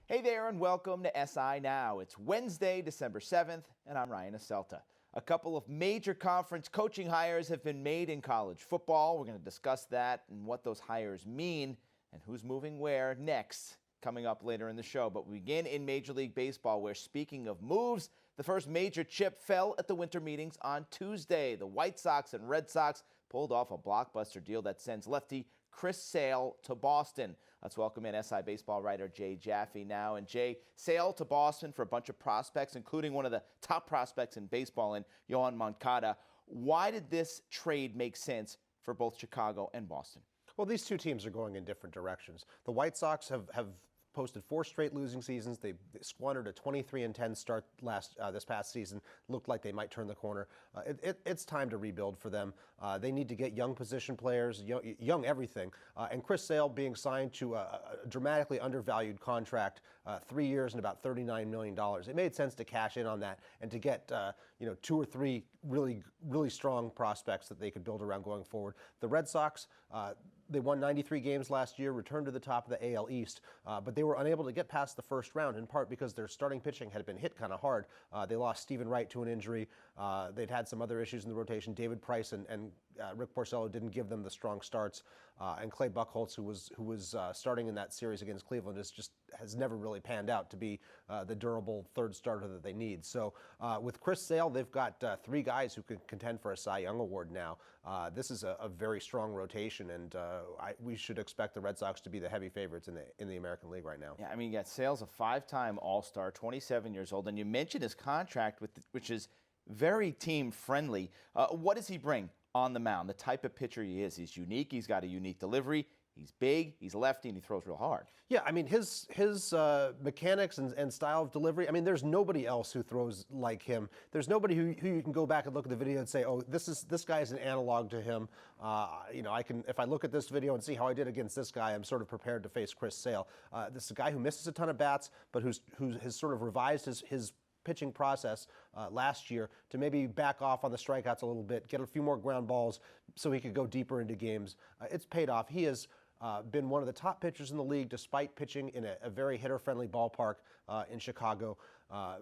Hey there and welcome to SI Now. It's Wednesday, December 7th, and I'm Ryan Aselta. A couple of major conference coaching hires have been made in college football. We're going to discuss that and what those hires mean and who's moving where next, coming up later in the show. But we begin in Major League Baseball, where speaking of moves, the first major chip fell at the winter meetings on Tuesday. The White Sox and Red Sox pulled off a blockbuster deal that sends lefty Chris Sale to Boston. Let's welcome in SI baseball writer Jay Jaffe now. And Jay, Sale to Boston for a bunch of prospects, including one of the top prospects in baseball in Yohan Moncada. Why did this trade make sense for both Chicago and Boston? Well, these two teams are going in different directions. The White Sox have posted 4 straight losing seasons. They squandered a 23-10 start this past season. Looked like they might turn the corner. It's time to rebuild for them. They need to get young position players, young everything. And Chris Sale being signed to a dramatically undervalued contract, 3 years and about $39 million. It made sense to cash in on that and to get 2 or 3 really strong prospects that they could build around going forward. The Red Sox, they won 93 games last year, returned to the top of the AL East, but they were unable to get past the first round, in part because their starting pitching had been hit kind of hard. They lost Stephen Wright to an injury. They'd had some other issues in the rotation. David Price and Rick Porcello didn't give them the strong starts. And Clay Buchholz, who was starting in that series against Cleveland, has never really panned out to be the durable third starter that they need. So with Chris Sale, they've got 3 guys who can contend for a Cy Young Award now. This is a very strong rotation, and we should expect the Red Sox to be the heavy favorites in the American League right now. Yeah, I mean, you got Sale's a 5-time All-Star, 27 years old, and you mentioned his contract, which is very team-friendly. What does he bring on the mound? The type of pitcher he is. He's unique. He's got a unique delivery. He's big, he's lefty, and he throws real hard. Yeah, I mean, his mechanics and style of delivery, I mean, there's nobody else who throws like him. There's nobody who you can go back and look at the video and say, oh, this guy is an analog to him. If I look at this video and see how I did against this guy, I'm sort of prepared to face Chris Sale. This is a guy who misses a ton of bats, but who has sort of revised his pitching process last year to maybe back off on the strikeouts a little bit, get a few more ground balls so he could go deeper into games. It's paid off. He has been one of the top pitchers in the league despite pitching in a very hitter-friendly ballpark in Chicago.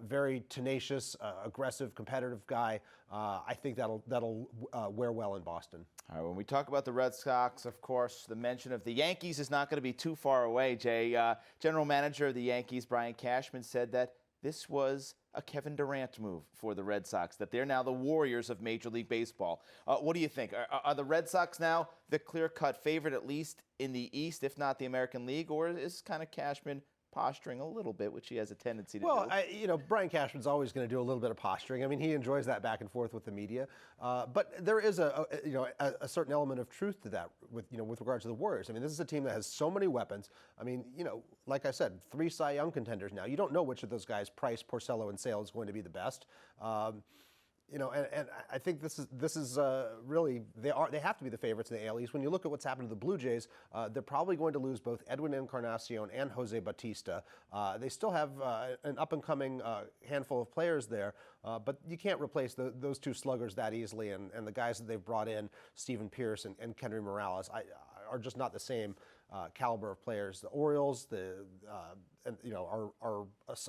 Very tenacious, aggressive, competitive guy. I think that'll wear well in Boston. All right, when we talk about the Red Sox, of course, the mention of the Yankees is not going to be too far away, Jay. General manager of the Yankees, Brian Cashman, said that this was a Kevin Durant move for the Red Sox, that they're now the Warriors of Major League Baseball. What do you think? Are the Red Sox now the clear-cut favorite, at least in the East, if not the American League, or is kind of Cashman posturing a little bit, which he has a tendency to do? Well, Brian Cashman's always going to do a little bit of posturing. I mean, he enjoys that back and forth with the media. But there is a certain element of truth to that with regard to the Warriors. I mean, this is a team that has so many weapons. I mean, like I said, 3 Cy Young contenders now. You don't know which of those guys, Price, Porcello, and Sale, is going to be the best. And I think this is really they have to be the favorites in the AL East. When you look at what's happened to the Blue Jays, they're probably going to lose both Edwin Encarnacion and Jose Bautista. They still have an up-and-coming handful of players there, but you can't replace those 2 sluggers that easily. And the guys that they've brought in, Steven Pearce and Kendry Morales, are just not the same caliber of players. The Orioles, are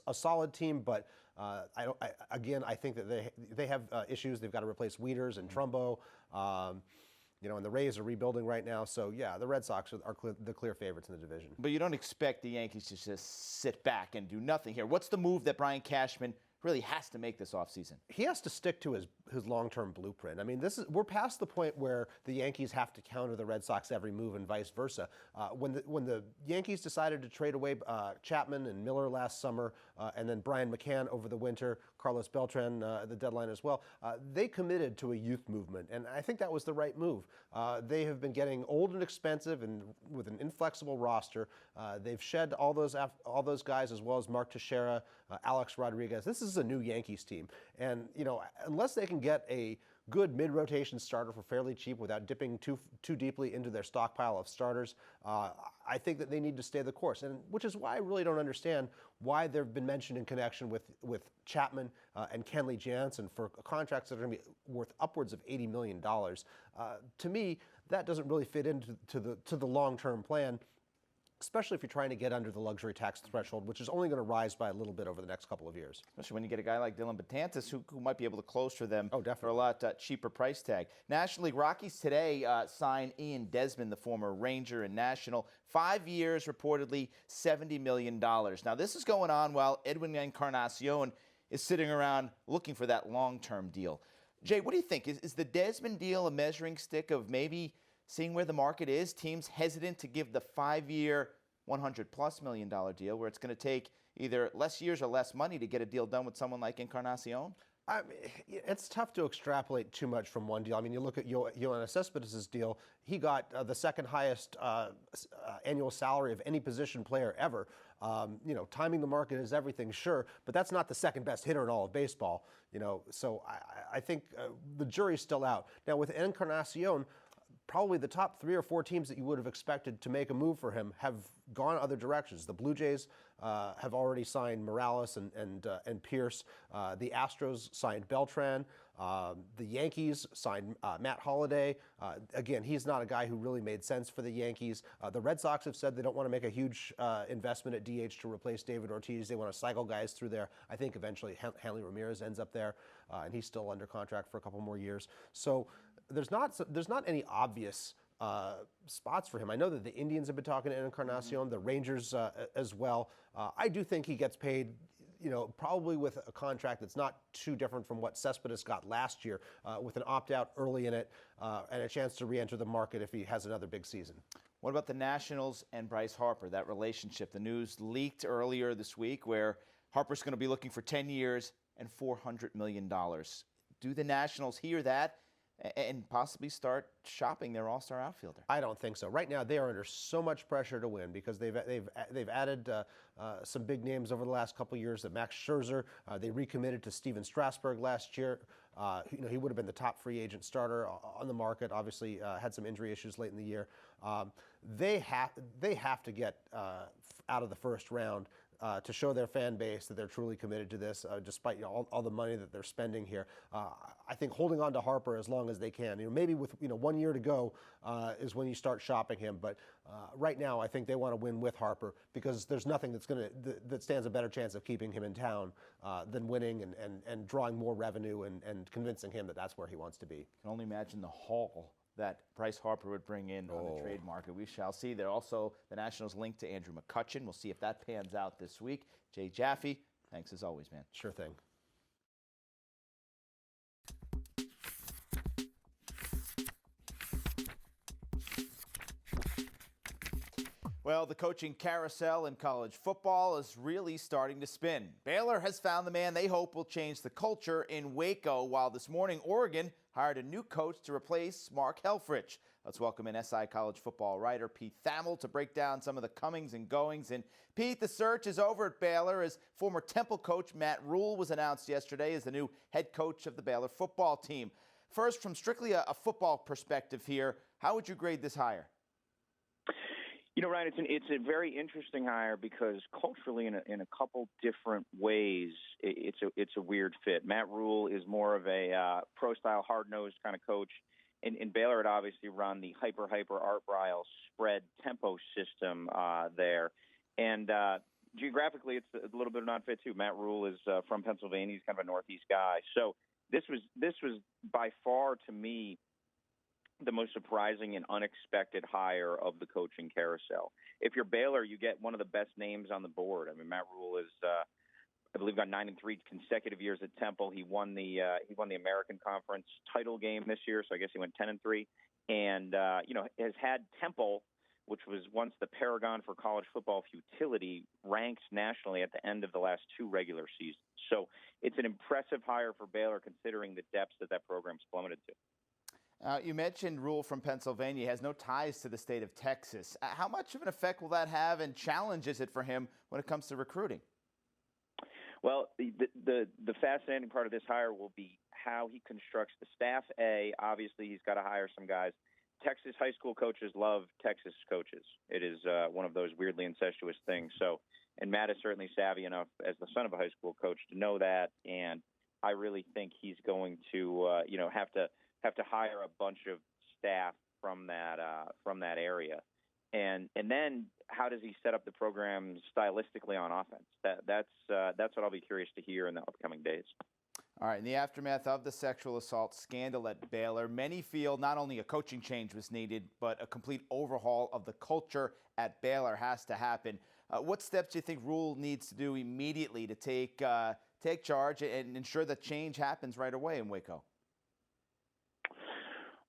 a solid team, but I think that they have issues. They've got to replace Wieters and Trumbo, and the Rays are rebuilding right now. So yeah, the Red Sox are the clear favorites in the division. But you don't expect the Yankees to just sit back and do nothing here. What's the move that Brian Cashman really has to make this offseason? He has to stick to his long-term blueprint. I mean, we're past the point where the Yankees have to counter the Red Sox every move and vice versa. When the Yankees decided to trade away Chapman and Miller last summer, and then Brian McCann over the winter, Carlos Beltran at the deadline as well, they committed to a youth movement, and I think that was the right move. They have been getting old and expensive, and with an inflexible roster, they've shed all those guys, as well as Mark Teixeira, Alex Rodriguez. This is a new Yankees team, and unless they can get a good mid-rotation starter for fairly cheap without dipping too deeply into their stockpile of starters, I think that they need to stay the course, and which is why I really don't understand why they've been mentioned in connection with Chapman and Kenley Jansen for contracts that are going to be worth upwards of $80 million. To me, that doesn't really fit into the long-term plan. especially if you're trying to get under the luxury tax threshold, which is only going to rise by a little bit over the next couple of years. Especially when you get a guy like Dylan Betances who might be able to close for them for a lot cheaper price tag. National League Rockies today sign Ian Desmond, the former Ranger and National. 5 years, reportedly $70 million. Now, this is going on while Edwin Encarnacion is sitting around looking for that long-term deal. Jay, what do you think? Is the Desmond deal a measuring stick of maybe seeing where the market is? Teams hesitant to give the 5-year, $100+ million deal where it's going to take either less years or less money to get a deal done with someone like Encarnacion? I mean, it's tough to extrapolate too much from one deal. I mean, you look at Yoenis Cespedes' deal. He got the second highest annual salary of any position player ever. Timing the market is everything, sure, but that's not the second best hitter in all of baseball. So I think the jury's still out. Now, with Encarnacion, probably the top 3 or 4 teams that you would have expected to make a move for him have gone other directions. The Blue Jays have already signed Morales and Pierce. The Astros signed Beltran. The Yankees signed Matt Holliday. Again, he's not a guy who really made sense for the Yankees. The Red Sox have said they don't want to make a huge investment at DH to replace David Ortiz. They want to cycle guys through there. I think eventually Hanley Ramirez ends up there, and he's still under contract for a couple more years. So there's not any obvious spots for him. I know that the Indians have been talking to Encarnacion, the Rangers as well. I do think he gets paid, probably with a contract that's not too different from what Cespedes got last year, with an opt-out early in it and a chance to re-enter the market if he has another big season. What about the Nationals and Bryce Harper, that relationship? The news leaked earlier this week where Harper's going to be looking for 10 years and $400 million. Do the Nationals hear that and possibly start shopping their all-star outfielder? I don't think so. Right now, they are under so much pressure to win because they've added some big names over the last couple of years. Max Scherzer, they recommitted to Steven Strasburg last year. He would have been the top free agent starter on the market. Obviously, had some injury issues late in the year. They have to get out of the first round to show their fan base that they're truly committed to this, despite all the money that they're spending here. I think holding on to Harper as long as they can, maybe with 1 year to go, is when you start shopping him. But right now, I think they want to win with Harper because there's nothing that stands a better chance of keeping him in town than winning and drawing more revenue and convincing him that that's where he wants to be. I can only imagine the haul that Bryce Harper would bring in on the trade market. We shall see. There also the Nationals linked to Andrew McCutchen. We'll see if that pans out this week. Jay Jaffe, thanks as always, man. Sure thing. Well, the coaching carousel in college football is really starting to spin. Baylor has found the man they hope will change the culture in Waco, while this morning Oregon hired a new coach to replace Mark Helfrich. Let's welcome in SI college football writer Pete Thamel to break down some of the comings and goings. And Pete, the search is over at Baylor as former Temple coach Matt Rule was announced yesterday as the new head coach of the Baylor football team. First, from strictly a football perspective here, how would you grade this hire? Ryan, it's a very interesting hire because culturally, in a couple different ways, it's a weird fit. Matt Rule is more of a pro-style, hard-nosed kind of coach. In Baylor, it obviously run the hyper Art Briles spread tempo system there. And geographically, it's a little bit of an unfit, too. Matt Rule is from Pennsylvania. He's kind of a Northeast guy. So this was by far, to me, the most surprising and unexpected hire of the coaching carousel. If you're Baylor, you get one of the best names on the board. I mean, Matt Rule is, I believe, got 9-3 consecutive years at Temple. He won the American Conference title game this year, so I guess he went 10-3, and has had Temple, which was once the paragon for college football futility, ranked nationally at the end of the last 2 regular seasons. So it's an impressive hire for Baylor, considering the depths that program's plummeted to. You mentioned Rule from Pennsylvania. He has no ties to the state of Texas. How much of an effect will that have, and challenge is it for him when it comes to recruiting? Well, the fascinating part of this hire will be how he constructs the staff. Obviously, he's got to hire some guys. Texas high school coaches love Texas coaches. It is one of those weirdly incestuous things. So, and Matt is certainly savvy enough as the son of a high school coach to know that. And I really think he's going to, have to hire a bunch of staff from that area. And then how does he set up the program stylistically on offense? That's what I'll be curious to hear in the upcoming days. All right, in the aftermath of the sexual assault scandal at Baylor, many feel not only a coaching change was needed, but a complete overhaul of the culture at Baylor has to happen. What steps do you think Rule needs to do immediately to take charge and ensure that change happens right away in Waco?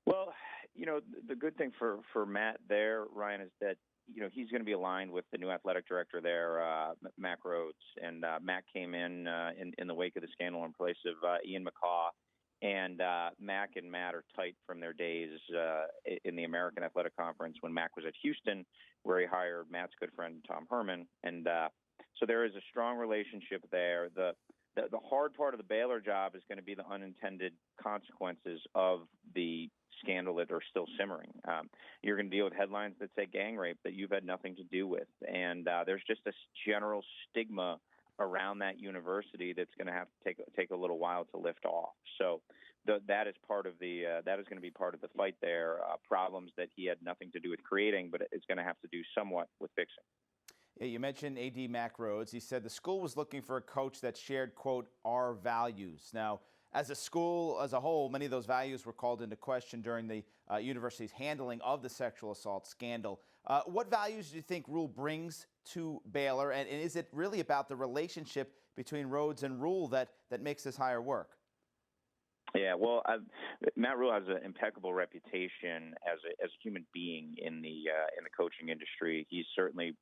Well, the good thing for Matt there, Ryan, is that he's going to be aligned with the new athletic director there, Mac Rhodes, and Mac came in the wake of the scandal in place of Ian McCaw, and Mac and Matt are tight from their days in the American Athletic Conference when Mac was at Houston, where he hired Matt's good friend Tom Herman, and so there is a strong relationship there. The hard part of the Baylor job is going to be the unintended consequences of the scandal that are still simmering. You're going to deal with headlines that say gang rape that you've had nothing to do with, and there's just a general stigma around that university that's going to have to take a little while to lift off. So that is part of that is going to be part of the fight there. Problems that he had nothing to do with creating, but it's going to have to do somewhat with fixing. Yeah, you mentioned AD Mac Rhodes. He said the school was looking for a coach that shared, quote, our values. Now, as a school as a whole, many of those values were called into question during the university's handling of the sexual assault scandal. What values do you think Rule brings to Baylor, and is it really about the relationship between Rhodes and Rule that makes this hire work? Yeah, well, Matt Rule has an impeccable reputation as a human being in the coaching industry. He's certainly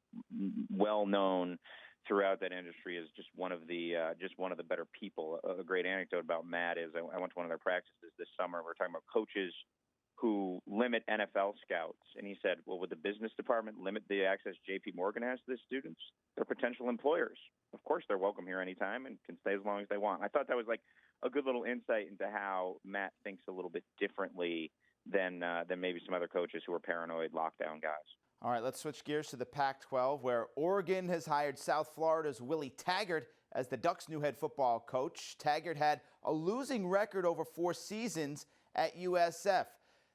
well known throughout that industry as just one of the better people. A great anecdote about Matt is I went to one of their practices this summer. We were talking about coaches who limit NFL scouts, and he said, "Well, would the business department limit the access J.P. Morgan has to the students? They're potential employers. Of course, they're welcome here anytime and can stay as long as they want." I thought that was like a good little insight into how Matt thinks a little bit differently than maybe some other coaches who are paranoid lockdown guys. All right, let's switch gears to the Pac-12, where Oregon has hired South Florida's Willie Taggart as the Ducks' new head football coach. Taggart had a losing record over 4 seasons at USF.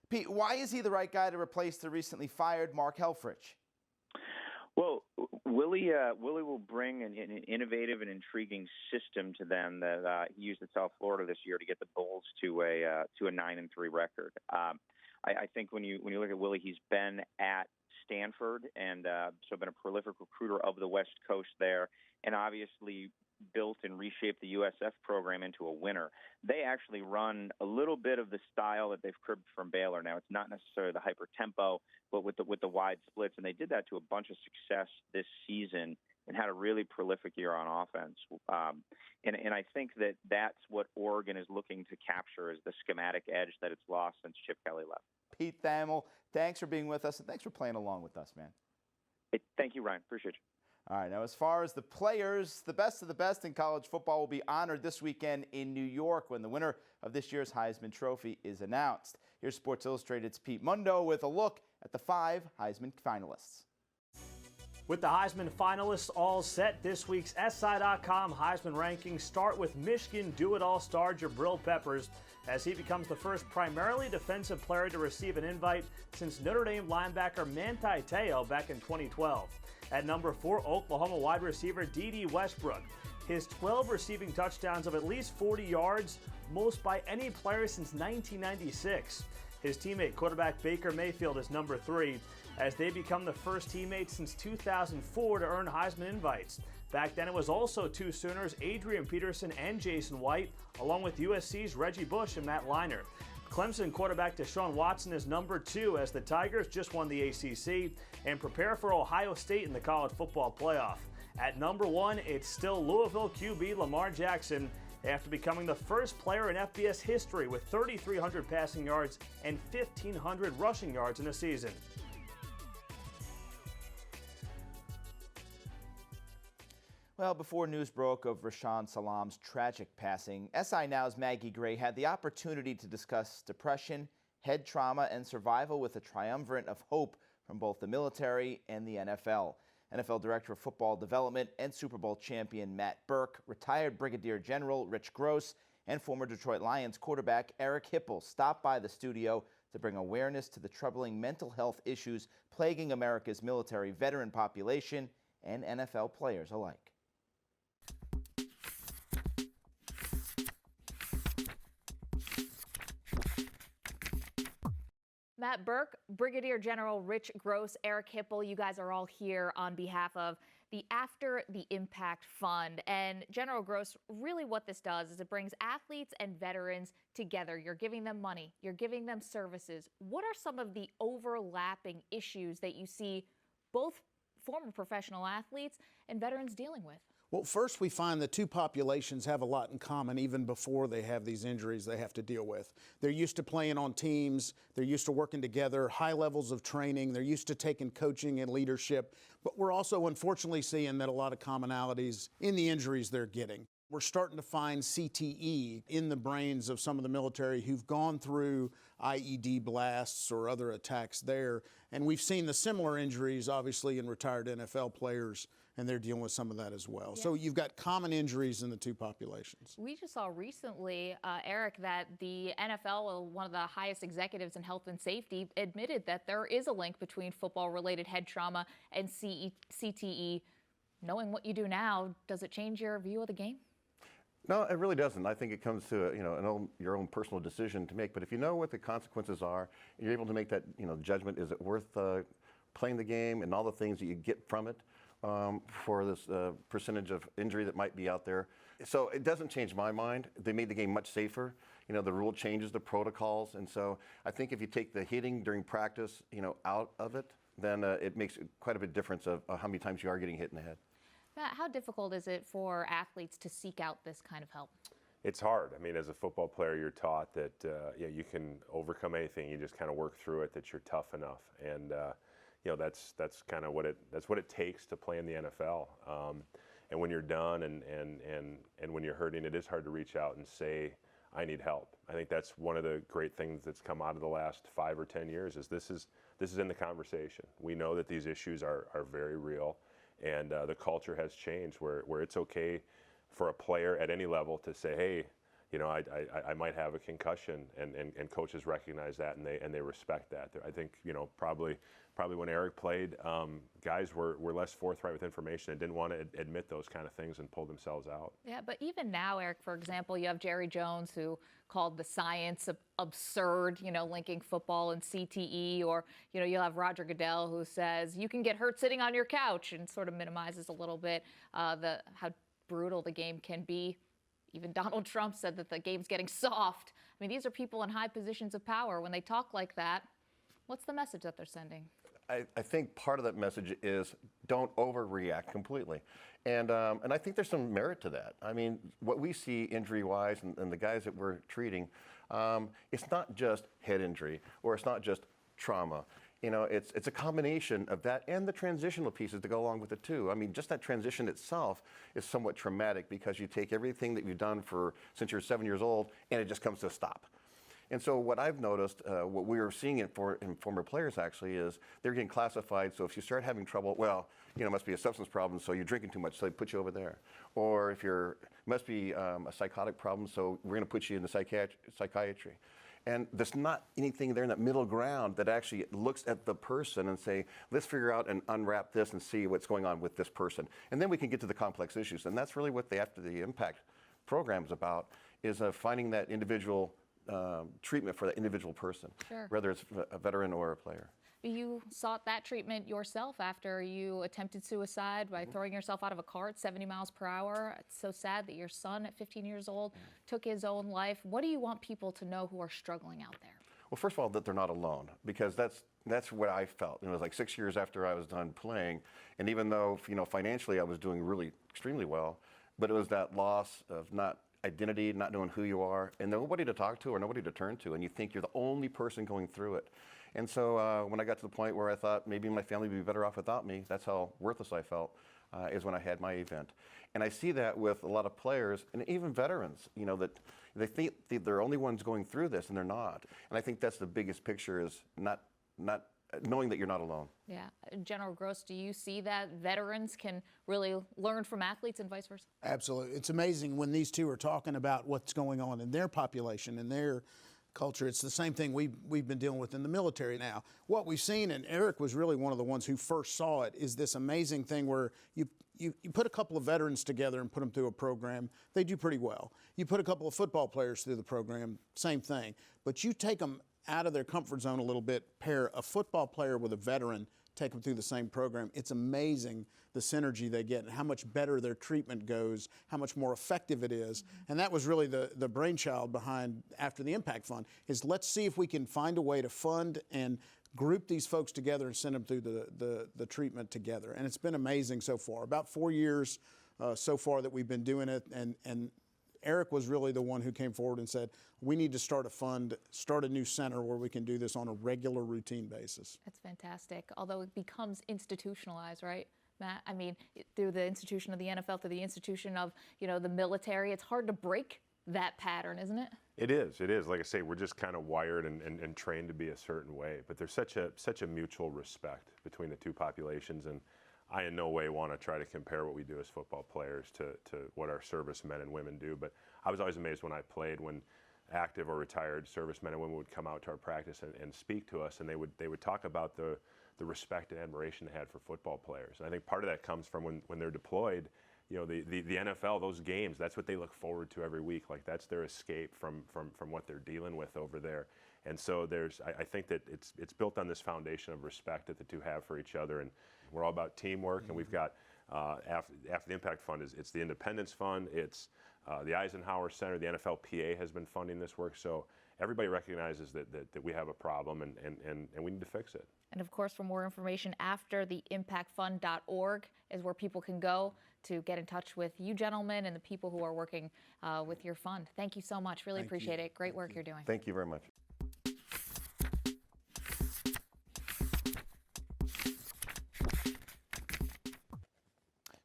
Pete, why is he the right guy to replace the recently fired Mark Helfrich? Well, Willie will bring an innovative and intriguing system to them that he used at South Florida this year to get the Bulls to a 9-3 record. I think when you look at Willie, he's been at Stanford and so been a prolific recruiter of the West Coast there, and obviously built and reshaped the USF program into a winner. They actually run a little bit of the style that they've cribbed from Baylor. Now, it's not necessarily the hyper tempo, but with the wide splits, and they did that to a bunch of success this season and had a really prolific year on offense. And I think that's what Oregon is looking to capture, is the schematic edge that it's lost since Chip Kelly left. Pete Thamel, thanks for being with us, and thanks for playing along with us, man. Thank you, Ryan. Appreciate you. All right, now as far as the players, the best of the best in college football will be honored this weekend in New York when the winner of this year's Heisman Trophy is announced. Here's Sports Illustrated's Pete Mundo with a look at the 5 Heisman finalists. With the Heisman finalists all set, this week's SI.com Heisman rankings start with Michigan do-it-all star Jabril Peppers, as he becomes the first primarily defensive player to receive an invite since Notre Dame linebacker Manti Te'o back in 2012. At number 4, Oklahoma wide receiver D.D. Westbrook. His 12 receiving touchdowns of at least 40 yards, most by any player since 1996. His teammate quarterback Baker Mayfield is number 3, as they become the first teammates since 2004 to earn Heisman invites. Back then it was also 2 Sooners, Adrian Peterson and Jason White, along with USC's Reggie Bush and Matt Leinart. Clemson quarterback Deshaun Watson is number 2, as the Tigers just won the ACC and prepare for Ohio State in the college football playoff. At number 1, it's still Louisville QB Lamar Jackson, after becoming the first player in FBS history with 3,300 passing yards and 1,500 rushing yards in a season. Well, before news broke of Rashaan Salam's tragic passing, SI Now's Maggie Gray had the opportunity to discuss depression, head trauma, and survival with a triumvirate of hope from both the military and the NFL. NFL Director of Football Development and Super Bowl champion Matt Burke, retired Brigadier General Rich Gross, and former Detroit Lions quarterback Eric Hipple stopped by the studio to bring awareness to the troubling mental health issues plaguing America's military veteran population and NFL players alike. Matt Burke, Brigadier General Rich Gross, Eric Hipple, you guys are all here on behalf of the After the Impact Fund. And General Gross, really what this does is it brings athletes and veterans together. You're giving them money, you're giving them services. What are some of the overlapping issues that you see both former professional athletes and veterans dealing with? Well, first we find the two populations have a lot in common even before they have these injuries they have to deal with. They're used to playing on teams, they're used to working together, high levels of training, they're used to taking coaching and leadership, but we're also unfortunately seeing that a lot of commonalities in the injuries they're getting. We're starting to find CTE in the brains of some of the military who've gone through IED blasts or other attacks there, and we've seen the similar injuries obviously in retired NFL players, and they're dealing with some of that as well. Yeah. So you've got common injuries in the two populations. We just saw recently, Eric, that the NFL, one of the highest executives in health and safety, admitted that there is a link between football-related head trauma and CTE. Knowing what you do now, does it change your view of the game? No, it really doesn't. I think it comes to your own personal decision to make. But if you know what the consequences are, and you're able to make that judgment, is it worth playing the game and all the things that you get from it for this percentage of injury that might be out there. So it doesn't change my mind. They made the game much safer. The rule changes, the protocols, and so I think if you take the hitting during practice, out of it, then it makes quite a bit of difference of how many times you are getting hit in the head. Matt, how difficult is it for athletes to seek out this kind of help? It's hard. I mean, as a football player, you're taught that you can overcome anything. You just kind of work through it. That you're tough enough, and that's kind of what it takes to play in the NFL. And when you're done and when you're hurting, it is hard to reach out and say, I need help. I think that's one of the great things that's come out of the last 5 or 10 years. Is this is in the conversation. We know that these issues are very real. And the culture has changed where it's okay for a player at any level to say, hey, I might have a concussion, and coaches recognize that and they respect that. I think probably when Eric played, guys were less forthright with information and didn't want to admit those kind of things and pull themselves out. Yeah, but even now, Eric, for example, you have Jerry Jones who called the science absurd, linking football and CTE, or you'll have Roger Goodell who says you can get hurt sitting on your couch and sort of minimizes a little bit how brutal the game can be. Even Donald Trump said that the game's getting soft. I mean, these are people in high positions of power. When they talk like that, what's the message that they're sending? I think part of that message is don't overreact completely. And I think there's some merit to that. I mean, what we see injury-wise and the guys that we're treating, it's not just head injury or it's not just trauma. It's a combination of that and the transitional pieces to go along with it too. I mean, just that transition itself is somewhat traumatic because you take everything that you've done since you're 7 years old and it just comes to a stop. And so what I've noticed, what we were seeing in former players actually is they're getting classified. So if you start having trouble, well, it must be a substance problem, so you're drinking too much, so they put you over there. Or if it must be a psychotic problem, so we're going to put you in the psychiatry. And there's not anything there in that middle ground that actually looks at the person and say, let's figure out and unwrap this and see what's going on with this person. And then we can get to the complex issues. And that's really what the After the Impact program is about, is finding that individual treatment for that individual person, sure, whether it's a veteran or a player. You sought that treatment yourself after you attempted suicide by throwing yourself out of a car at 70 miles per hour. It's so sad that your son at 15 years old took his own life. What do you want people to know who are struggling out there? Well, first of all, that they're not alone, because that's what I felt. It was like 6 years after I was done playing, and even though financially I was doing really extremely well, but it was that loss of not identity, not knowing who you are, and nobody to talk to or nobody to turn to, and you think you're the only person going through it. And so when I got to the point where I thought maybe my family would be better off without me, that's how worthless I felt, is when I had my event. And I see that with a lot of players and even veterans, that they think they're the only ones going through this, and they're not. And I think that's the biggest picture, is not knowing that you're not alone. Yeah. General Gross, do you see that veterans can really learn from athletes and vice versa? Absolutely. It's amazing when these two are talking about what's going on in their population and their culture. It's the same thing we've been dealing with in the military now. What we've seen, and Eric was really one of the ones who first saw it, is this amazing thing where you put a couple of veterans together and put them through a program, they do pretty well. You put a couple of football players through the program, same thing. But you take them out of their comfort zone a little bit, pair a football player with a veteran, take them through the same program. It's amazing the synergy they get and how much better their treatment goes, how much more effective it is. And that was really the brainchild behind after the Impact Fund, is let's see if we can find a way to fund and group these folks together and send them through the treatment together. And it's been amazing so far. About 4 years so far that we've been doing it, and Eric was really the one who came forward and said, we need to start a fund, start a new center where we can do this on a regular routine basis. That's fantastic. Although it becomes institutionalized, right, Matt? I mean, through the institution of the NFL, through the institution of, the military, it's hard to break that pattern, isn't it? It is. Like I say, we're just kind of wired and trained to be a certain way. But there's such a mutual respect between the two populations, and I in no way want to try to compare what we do as football players to what our servicemen and women do. But I was always amazed when I played, when active or retired servicemen and women would come out to our practice and speak to us, and they would talk about the respect and admiration they had for football players. And I think part of that comes from when they're deployed. The NFL, those games, that's what they look forward to every week. Like, that's their escape from what they're dealing with over there. And so I think that it's built on this foundation of respect that the two have for each other. And we're all about teamwork. And we've got, after the Impact Fund, it's the Independence Fund, it's the Eisenhower Center, the NFLPA has been funding this work. So everybody recognizes that we have a problem and we need to fix it. And of course, for more information, after the impactfund.org is where people can go to get in touch with you gentlemen and the people who are working with your fund. Thank you so much. Really appreciate it. Great work you're doing. Thank you very much.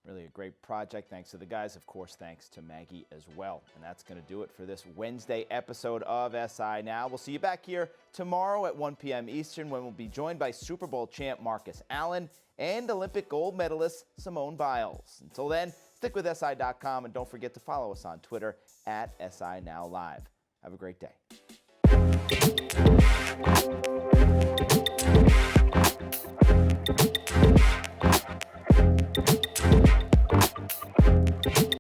Really a great project. Thanks to the guys. Of course, thanks to Maggie as well. And that's going to do it for this Wednesday episode of SI Now. We'll see you back here tomorrow at 1 p.m. Eastern, when we'll be joined by Super Bowl champ Marcus Allen and Olympic gold medalist Simone Biles. Until then, stick with SI.com and don't forget to follow us on Twitter at SI Now Live. Have a great day.